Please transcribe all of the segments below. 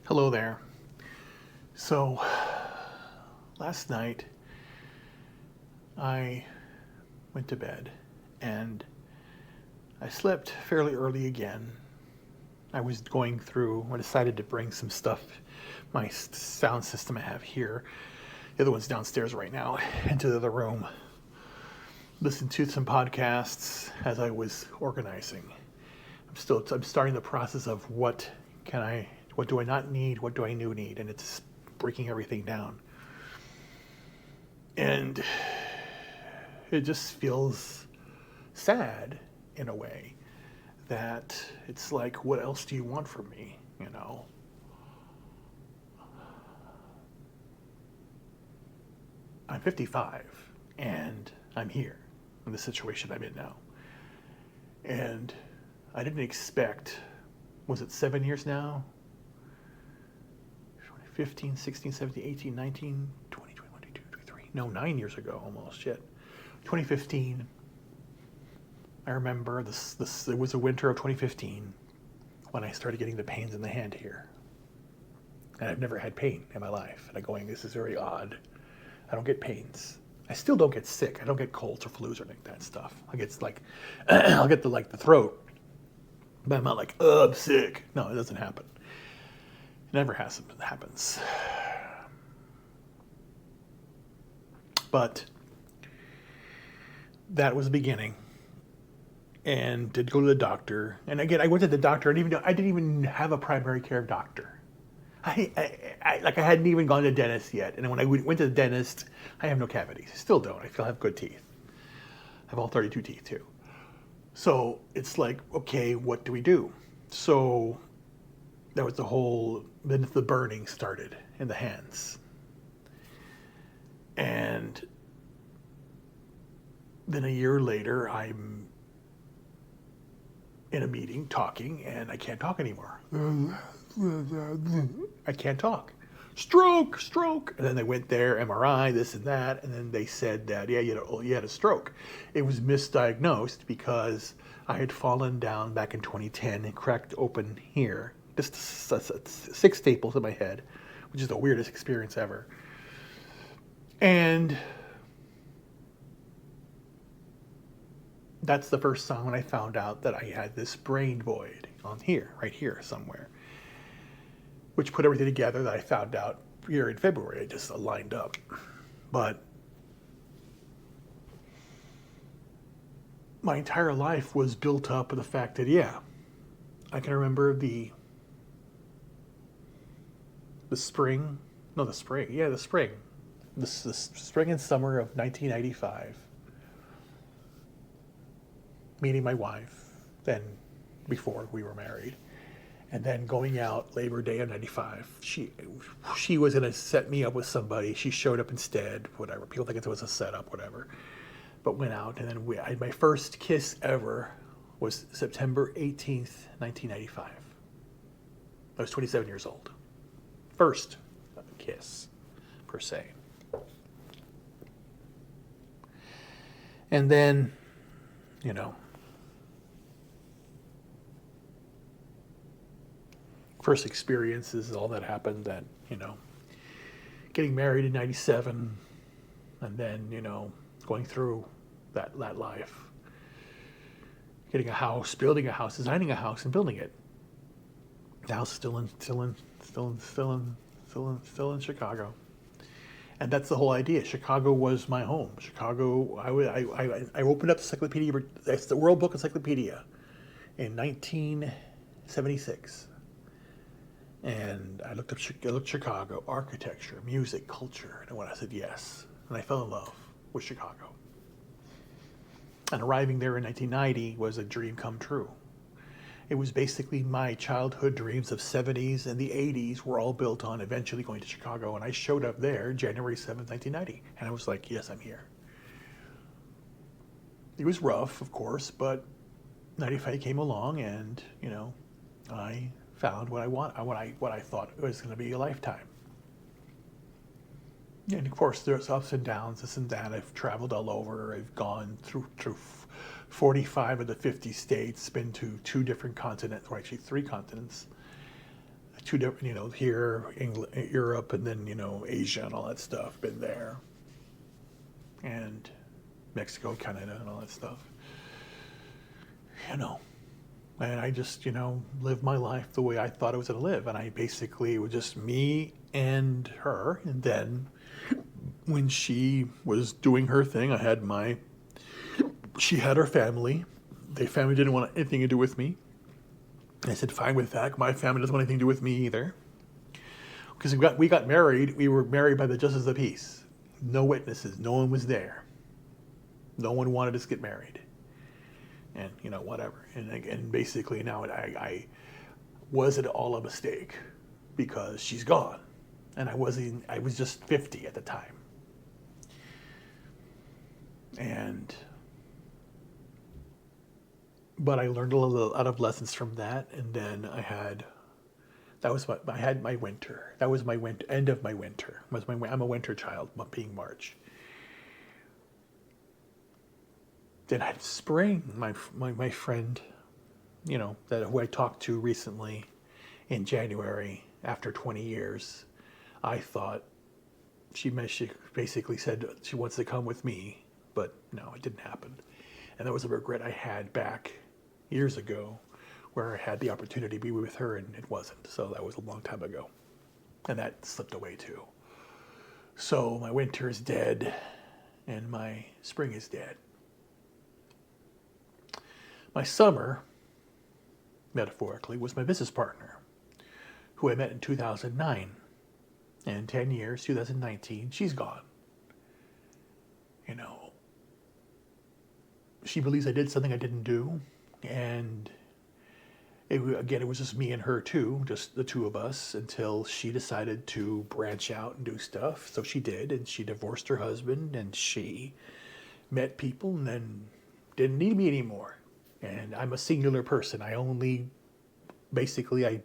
Hello there. So, last night I went to bed and I slept fairly early again. I decided to bring some stuff, my sound system I have here, the other one's downstairs right now, into the other room. Listen to some podcasts as I was organizing. I'm starting the process of what do I not need, what do I need, and it's breaking everything down. And it just feels sad in a way that it's like, what else do you want from me, I'm 55 and I'm here in the situation I'm in now. And I didn't expect, was it 7 years now? 15, 16, 17, 18, 19, 20, 21, 22, 23. No, 9 years ago almost, shit. 2015. I remember this it was the winter of 2015 when I started getting the pains in the hand here. And I've never had pain in my life. And I'm going, this is very odd. I don't get pains. I still don't get sick. I don't get colds or flus or like that stuff. I get like, I'll get the throat, but I'm not like, oh, I'm sick. No, it doesn't happen. It never happens. But that was the beginning. And did go to the doctor. And again, I went to the doctor. I didn't even have a primary care doctor. I hadn't even gone to the dentist yet. And when I went to the dentist, I have no cavities. I still don't. I still have good teeth. I have all 32 teeth too. So it's like, okay, what do we do? So that was then the burning started in the hands. And then a year later, I'm in a meeting talking and I can't talk anymore. I can't talk. Stroke. And then they went there, MRI, this and that. And then they said that, yeah, you had a stroke. It was misdiagnosed because I had fallen down back in 2010 and cracked open here. Just 6 staples in my head, which is the weirdest experience ever. And that's the first time when I found out that I had this brain void on here, right here somewhere, which put everything together that I found out here in February. It just lined up. But my entire life was built up with the fact that, yeah, I can remember the spring and summer of 1995, meeting my wife, then before we were married, and then going out Labor Day of 95. She was going to set me up with somebody. She showed up instead, whatever. People think it was a setup, whatever. But went out, and then my first kiss ever was September 18th, 1995. I was 27 years old. First kiss, per se. And then, first experiences, all that happened, that, getting married in 97, and then, going through that life. Getting a house, building a house, designing a house, and building it. The house is still in Chicago. And that's the whole idea. Chicago was my home. Chicago, I opened up the World Book Encyclopedia in 1976. And I looked Chicago, architecture, music, culture. And when I said yes, and I fell in love with Chicago. And arriving there in 1990 was a dream come true. It was basically my childhood dreams of 70s and the 80s were all built on eventually going to Chicago. And I showed up there January 7th, 1990. And I was like, yes, I'm here. It was rough, of course, but 95 came along and, I found what I thought was going to be a lifetime. And of course, there's ups and downs, this and that. I've traveled all over. I've gone through 45 of the 50 states, been to 2 different continents, or actually 3 continents, two different, here, England, Europe, and then, Asia and all that stuff. Been there. And Mexico, Canada, and all that stuff. And I just, lived my life the way I thought I was going to live. And I basically, it was just me and her. And then when she was doing her thing, she had her family. Their family didn't want anything to do with me. And I said, fine with that. My family doesn't want anything to do with me either. Because we got married. We were married by the justice of the peace. No witnesses. No one was there. No one wanted us to get married. And, whatever. And basically now I was it all a mistake because she's gone. And I was just 50 at the time. But I learned a lot of lessons from that. And then I had my winter. That was my end of my winter. I'm a winter child, being March. Then I had spring. My friend, who I talked to recently in January after 20 years, I thought she basically said she wants to come with me, but no, it didn't happen. And that was a regret I had back years ago, where I had the opportunity to be with her and it wasn't. So that was a long time ago, and that slipped away too. So my winter is dead, and my spring is dead. My summer, metaphorically, was my business partner, who I met in 2009. And 10 years, 2019, she's gone. She believes I did something I didn't do. And it was just me and her too, just the two of us, until she decided to branch out and do stuff. So she did, and she divorced her husband, and she met people and then didn't need me anymore. And I'm a singular person. I only, basically, I've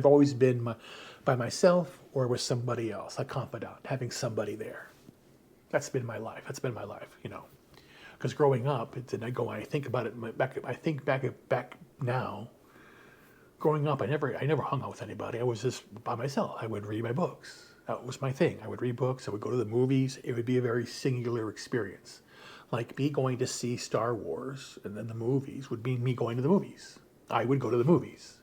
always been by myself or with somebody else, a confidant, having somebody there. That's been my life. Because growing up, I think about it back now. Growing up, I never hung out with anybody. I was just by myself. I would read my books. That was my thing. I would read books. I would go to the movies. It would be a very singular experience. Like me going to see Star Wars, and then the movies would be me going to the movies. I would go to the movies.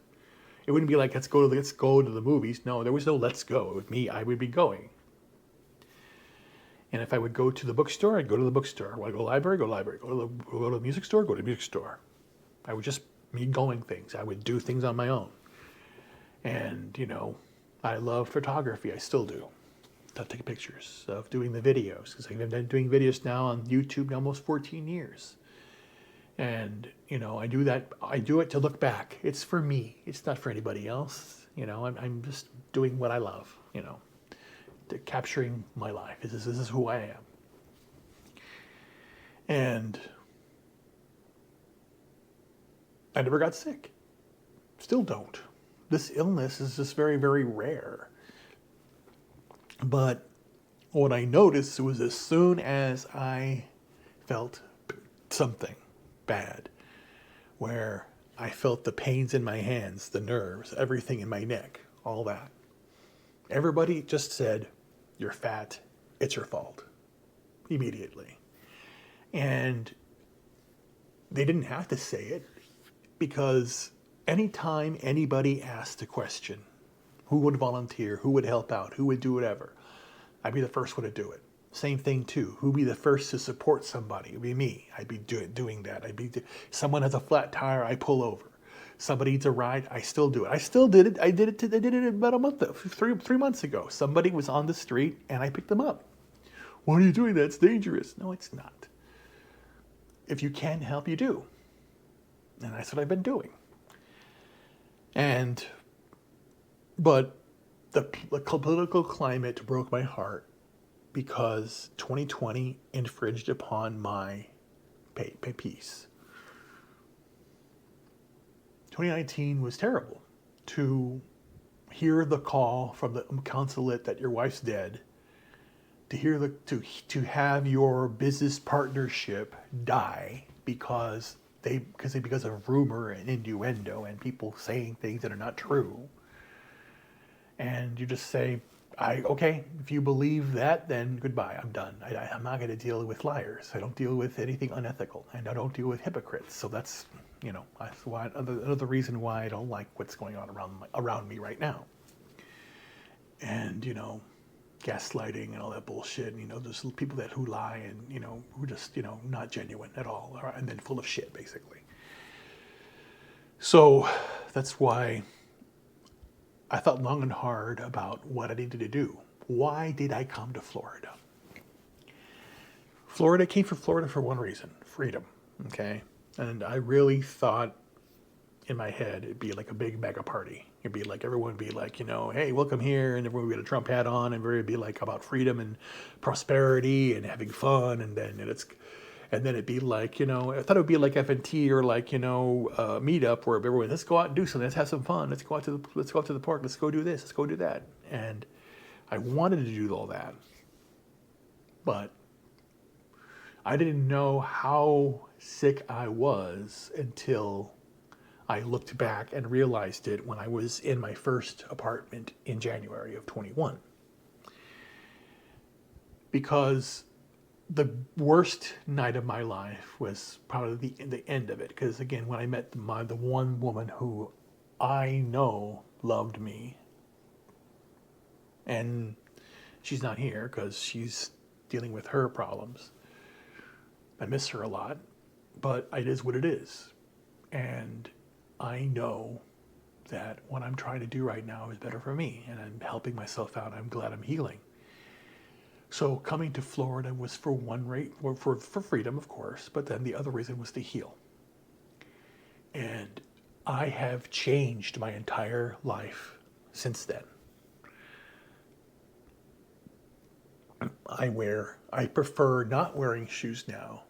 It wouldn't be like, let's go to the movies. No, there was no let's go. With me, I would be going. And if I would go to the bookstore, I'd go to the bookstore. When I go to the library, go to the library. Go to the music store, go to the music store. I would just me going things. I would do things on my own. And, I love photography. I still do. I take pictures of doing the videos, because I've been doing videos now on YouTube almost 14 years. And, I do that. I do it to look back. It's for me. It's not for anybody else. I'm just doing what I love, capturing my life. This is who I am. And I never got sick. Still don't. This illness is just very, very rare. But what I noticed was as soon as I felt something bad, where I felt the pains in my hands, the nerves, everything in my neck, all that, everybody just said, "You're fat, it's your fault," immediately. And they didn't have to say it, because anytime anybody asked a question, who would volunteer, who would help out, who would do whatever, I'd be the first one to do it. Same thing too. Who'd be the first to support somebody? It'd be me. I'd be doing that. Someone has a flat tire, I pull over. Somebody needs a ride, I still do it. I still did it. I did it about a month, 3 months ago. Somebody was on the street and I picked them up. Why are you doing that? It's dangerous. No, it's not. If you can help, you do. And that's what I've been doing. But the political climate broke my heart, because 2020 infringed upon my peace. 2019 was terrible. To hear the call from the consulate that your wife's dead, to have your business partnership die because because of rumor and innuendo and people saying things that are not true. And you just say, okay, if you believe that, then goodbye, I'm done. I'm not going to deal with liars. I don't deal with anything unethical, and I don't deal with hypocrites. So that's, that's why another reason why I don't like what's going on around me right now. And, gaslighting and all that bullshit. There's people who lie and, who just, not genuine at all, and then full of shit, basically. So that's why I thought long and hard about what I needed to do. Why did I come to Florida? I came from Florida for one reason, freedom, okay? And I really thought in my head it'd be like a big mega party. It'd be like, everyone would be like, hey, welcome here, and everyone would get a Trump hat on, and everybody would be like about freedom and prosperity and having fun, and then it'd be like, I thought it would be like FNT or like, meetup where everyone, let's go out and do something, let's have some fun, let's go out to the park, let's go do this, let's go do that. And I wanted to do all that, but I didn't know how sick I was until I looked back and realized it when I was in my first apartment in January of 21. Because the worst night of my life was probably the end of it. Because again, when I met the one woman who I know loved me, and she's not here because she's dealing with her problems. I miss her a lot, but it is what it is. And I know that what I'm trying to do right now is better for me, and I'm helping myself out. I'm glad I'm healing. So coming to Florida was for for freedom, of course, but then the other reason was to heal. And I have changed my entire life since then. I prefer not wearing shoes now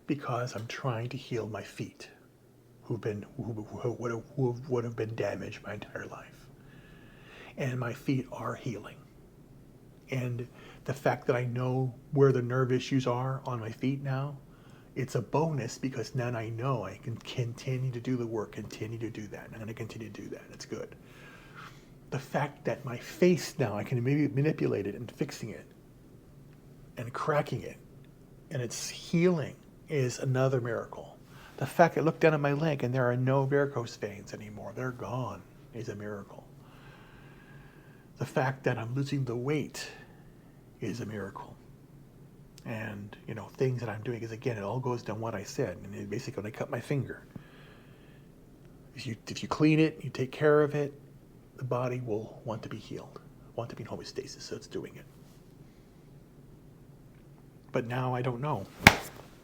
because I'm trying to heal my feet, who would have been damaged my entire life. And my feet are healing. And the fact that I know where the nerve issues are on my feet now, it's a bonus because now I know I can continue to do the work, continue to do that. And I'm going to continue to do that. It's good. The fact that my face now, I can maybe manipulate it and fixing it and cracking it, and it's healing, is another miracle. The fact I look down at my leg and there are no varicose veins anymore, they're gone, is a miracle. The fact that I'm losing the weight is a miracle. And, things that I'm doing is, again, it all goes down what I said. And basically, when I cut my finger, if you clean it, you take care of it, the body will want to be healed, want to be in homeostasis, so it's doing it. But now I don't know. It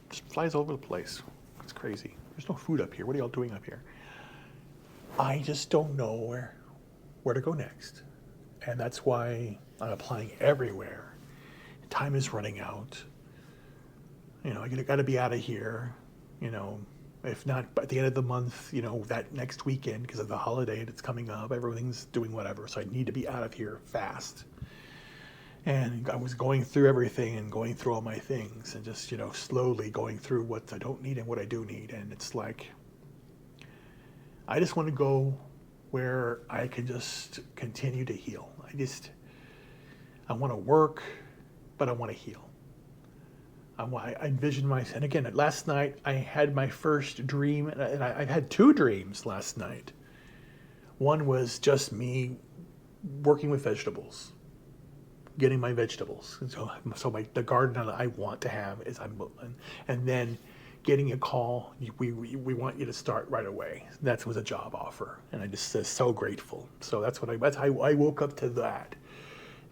just flies all over the place. It's crazy. There's no food up here. What are y'all doing up here? I just don't know where to go next. And that's why I'm applying everywhere. Time is running out. I got to be out of here. If not by the end of the month, that next weekend, because of the holiday that's coming up, everything's doing whatever. So I need to be out of here fast. And I was going through everything and going through all my things and just, slowly going through what I don't need and what I do need. And it's like, I just want to go where I can just continue to heal. I want to work, but I want to heal. I envision myself, and again, last night I had my first dream, and I had two dreams last night. One was just me working with vegetables, getting my vegetables. And so the garden that I want to have is and then getting a call. We want you to start right away. That was a job offer, and I just so grateful. So that's how I woke up to that.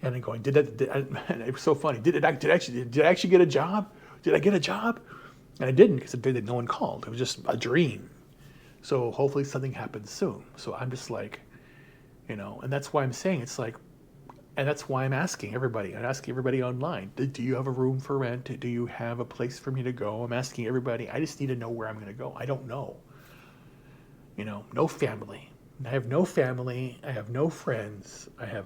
And I'm going, and it was so funny. Did I actually get a job? Did I get a job? And I didn't, because no one called. It was just a dream. So hopefully something happens soon. So I'm just like, and that's why I'm saying it's like, and that's why I'm asking everybody. I'm asking everybody online, do you have a room for rent? Do you have a place for me to go? I'm asking everybody. I just need to know where I'm going to go. I don't know. No family. I have no family, I have no friends, I have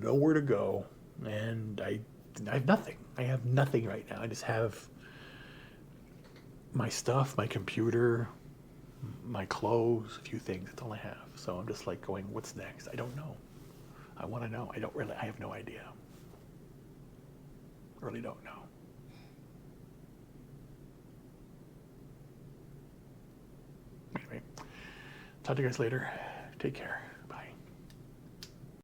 nowhere to go, and I have nothing. I have nothing right now. I just have my stuff, my computer, my clothes, a few things. That's all I have. So I'm just like going, what's next? I don't know. I want to know. I have no idea. Really don't know. Anyway, talk to you guys later. Take care.